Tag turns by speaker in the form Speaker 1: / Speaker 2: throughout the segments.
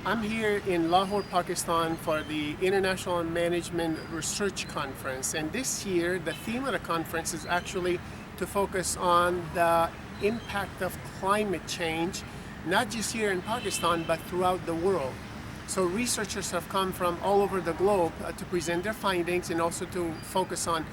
Speaker 1: I'm here in Lahore, Pakistan for the International Management Research Conference, and this year the theme of the conference is actually to focus on the impact of climate change, not just here in Pakistan but throughout the world. So researchers have come from all over the globe to present their findings and also to focus on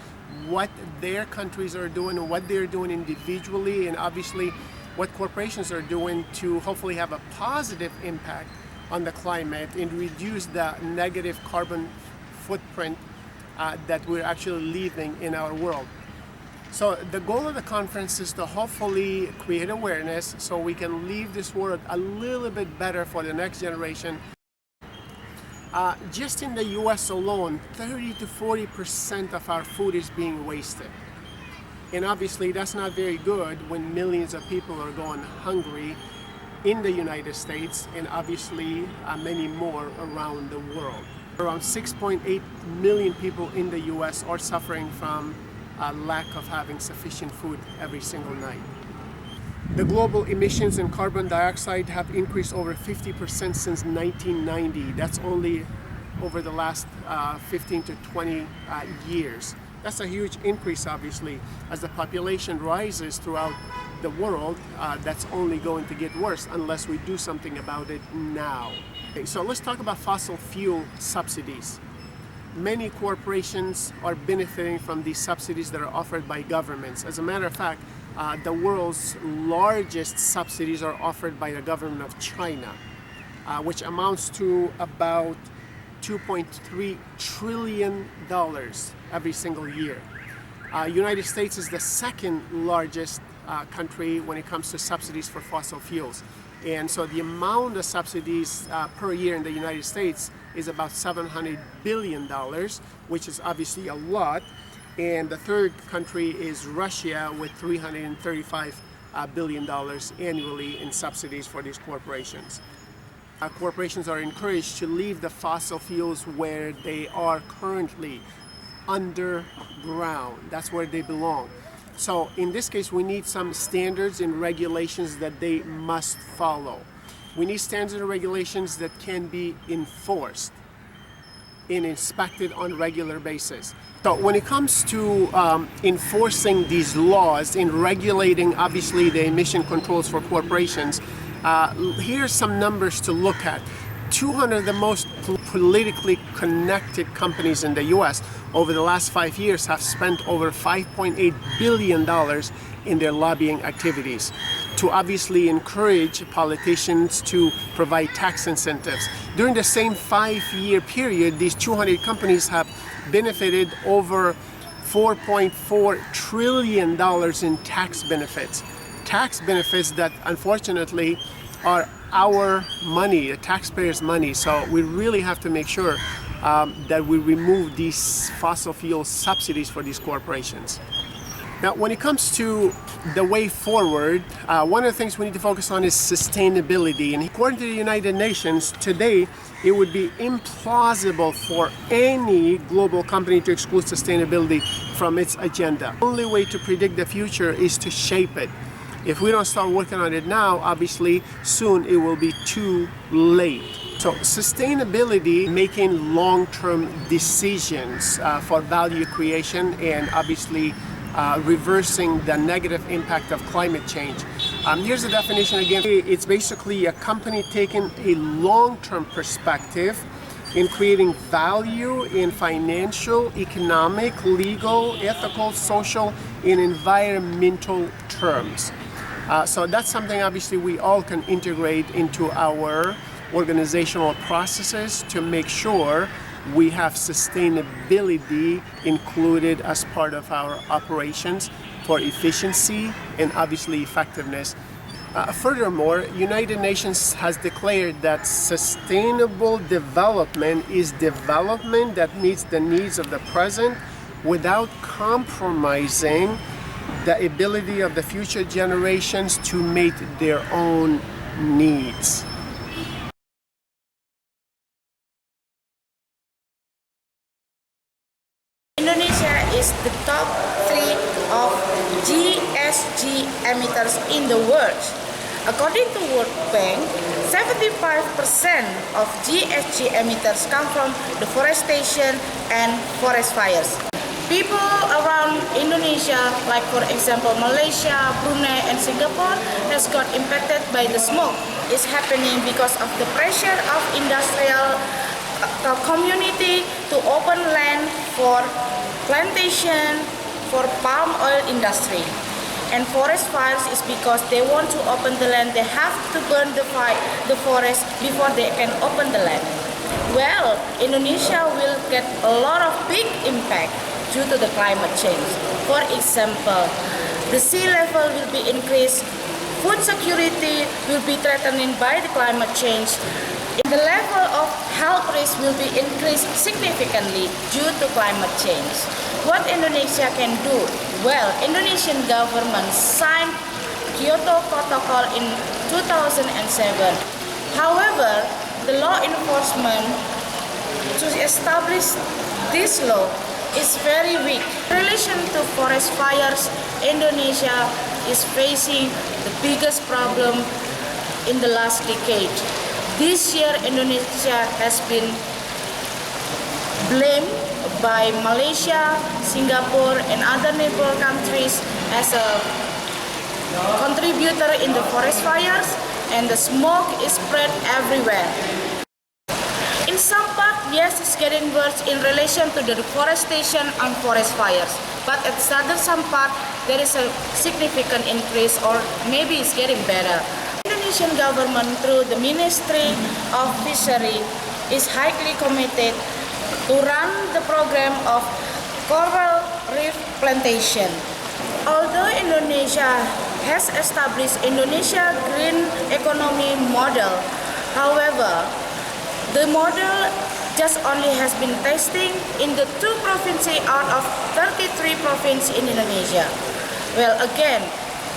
Speaker 1: what their countries are doing and what they're doing individually, and obviously what corporations are doing to hopefully have a positive impact on the climate and reduce the negative carbon footprint that we're actually leaving in our world. So the goal of the conference is to hopefully create awareness so we can leave this world a little bit better for the next generation. Just in the US alone, 30 to 40% of our food is being wasted. And obviously that's not very good when millions of people are going hungry in the United States and obviously many more around the world. Around 6.8 million people in the US are suffering from a lack of having sufficient food every single night. The global emissions in carbon dioxide have increased over 50% since 1990. That's only over the last 15 to 20 years. That's a huge increase, obviously. As the population rises throughout the world, that's only going to get worse unless we do something about it now. Okay, so let's talk about fossil fuel subsidies. Many corporations are benefiting from these subsidies that are offered by governments. As a matter of fact, the world's largest subsidies are offered by the government of China, which amounts to about $2.3 trillion every single year. United States is the second largest country when it comes to subsidies for fossil fuels. And so the amount of subsidies per year in the United States is about $700 billion, which is obviously a lot. And the third country is Russia with $335 billion annually in subsidies for these corporations. Corporations are encouraged to leave the fossil fuels where they are currently, underground. That's where they belong. So in this case, we need some standards and regulations that they must follow. We need standards and regulations that can be enforced and inspected on a regular basis. So when it comes to enforcing these laws and regulating, obviously, the emission controls for corporations, here's some numbers to look at. 200 of the most politically connected companies in the US over the last 5 years have spent over $5.8 billion in their lobbying activities to obviously encourage politicians to provide tax incentives. During the same 5-year period, these 200 companies have benefited over $4.4 trillion in tax benefits. Tax benefits that unfortunately are our money, the taxpayers' money. So we really have to make sure that we remove these fossil fuel subsidies for these corporations. Now, when it comes to the way forward, one of the things we need to focus on is sustainability. And according to the United Nations, today it would be implausible for any global company to exclude sustainability from its agenda. The only way to predict the future is to shape it. If we don't start working on it now, obviously soon it will be too late. So sustainability, making long-term decisions for value creation and obviously reversing the negative impact of climate change. Here's the definition again. It's basically a company taking a long-term perspective in creating value in financial, economic, legal, ethical, social, and environmental terms. So that's something obviously we all can integrate into our organizational processes to make sure we have sustainability included as part of our operations for efficiency and obviously effectiveness. Furthermore, United Nations has declared that sustainable development is development that meets the needs of the present without compromising the ability of the future generations to meet their own needs.
Speaker 2: Indonesia is the top 3 of GHG emitters in the world. According to World Bank, 75% of GHG emitters come from deforestation and forest fires. People around Indonesia, like for example Malaysia, Brunei and Singapore, has got impacted by the smoke. It's happening because of the pressure of industrial community to open land for plantation, for palm oil industry. And forest fires is because they want to open the land, they have to burn the forest before they can open the land. Well, Indonesia will get a lot of big impact due to the climate change. For example, the sea level will be increased, food security will be threatened by the climate change, and the level of health risk will be increased significantly due to climate change. What Indonesia can do? Well, Indonesian government signed Kyoto Protocol in 2007. However, the law enforcement to establish this law is very weak. In relation to forest fires, Indonesia is facing the biggest problem in the last decade. This year, Indonesia has been blamed by Malaysia, Singapore, and other neighbor countries as a contributor in the forest fires, and the smoke is spread everywhere. In some part, yes, it's getting worse in relation to the deforestation and forest fires. But at some part, there is a significant increase, or maybe it's getting better. Indonesian government, through the Ministry of Fishery, is highly committed to run the program of coral reef plantation. Although Indonesia has established Indonesia Green Economy Model, however, the model just only has been testing in the 2 provinces out of 33 provinces in Indonesia. Well, again,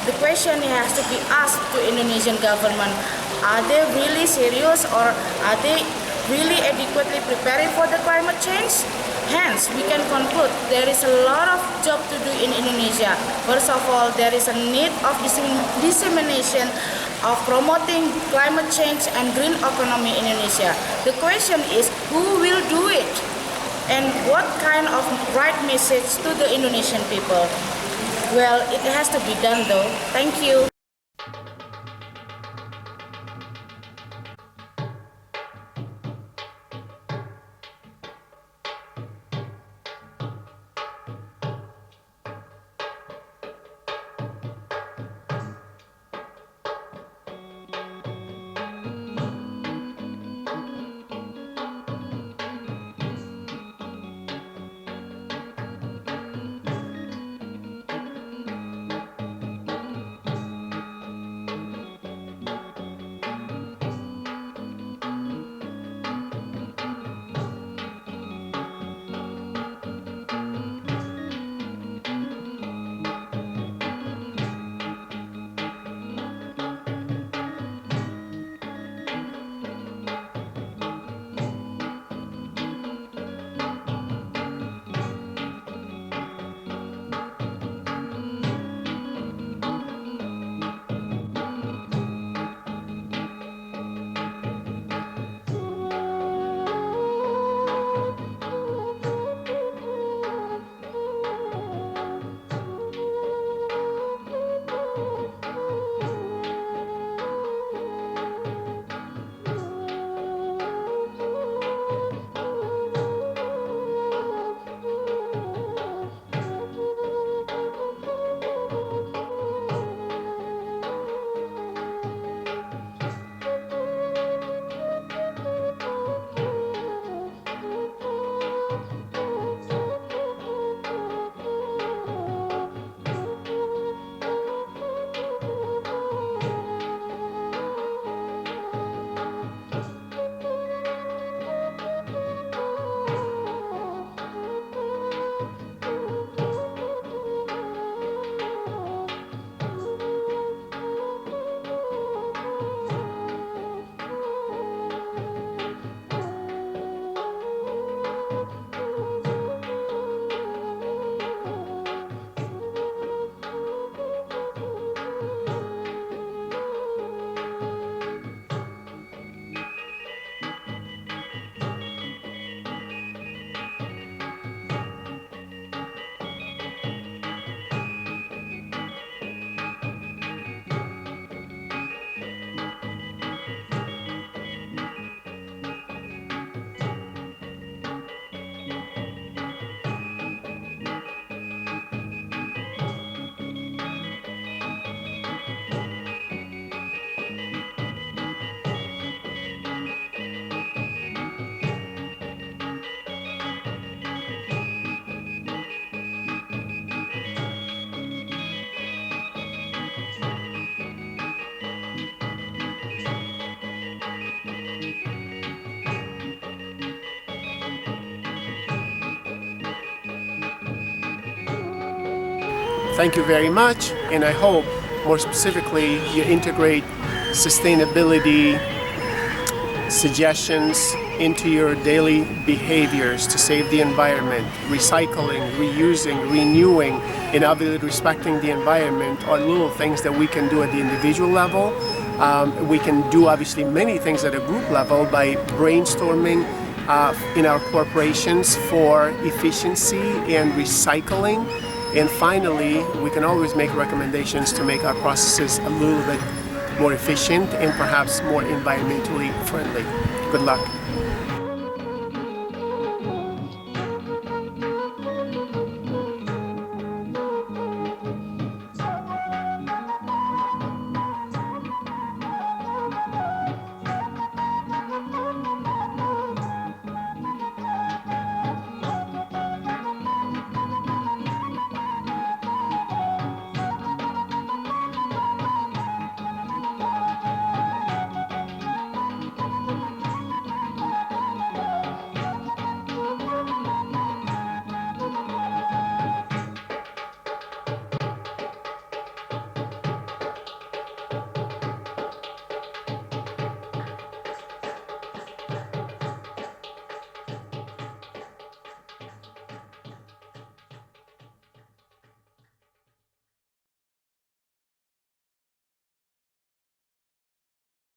Speaker 2: the question has to be asked to Indonesian government: are they really serious, or are they really adequately preparing for the climate change? Hence, we can conclude there is a lot of job to do in Indonesia. First of all, there is a need of dissemination of promoting climate change and green economy in Indonesia. The question is, who will do it? And what kind of right message to the Indonesian people? Well, it has to be done though. Thank you.
Speaker 1: thank you very much, and I hope more specifically you integrate sustainability suggestions into your daily behaviors to save the environment. Recycling, reusing, renewing, and obviously respecting the environment are little things that we can do at the individual level. We can do obviously many things at a group level by brainstorming in our corporations for efficiency and recycling. And finally, we can always make recommendations to make our processes a little bit more efficient and perhaps more environmentally friendly. Good luck.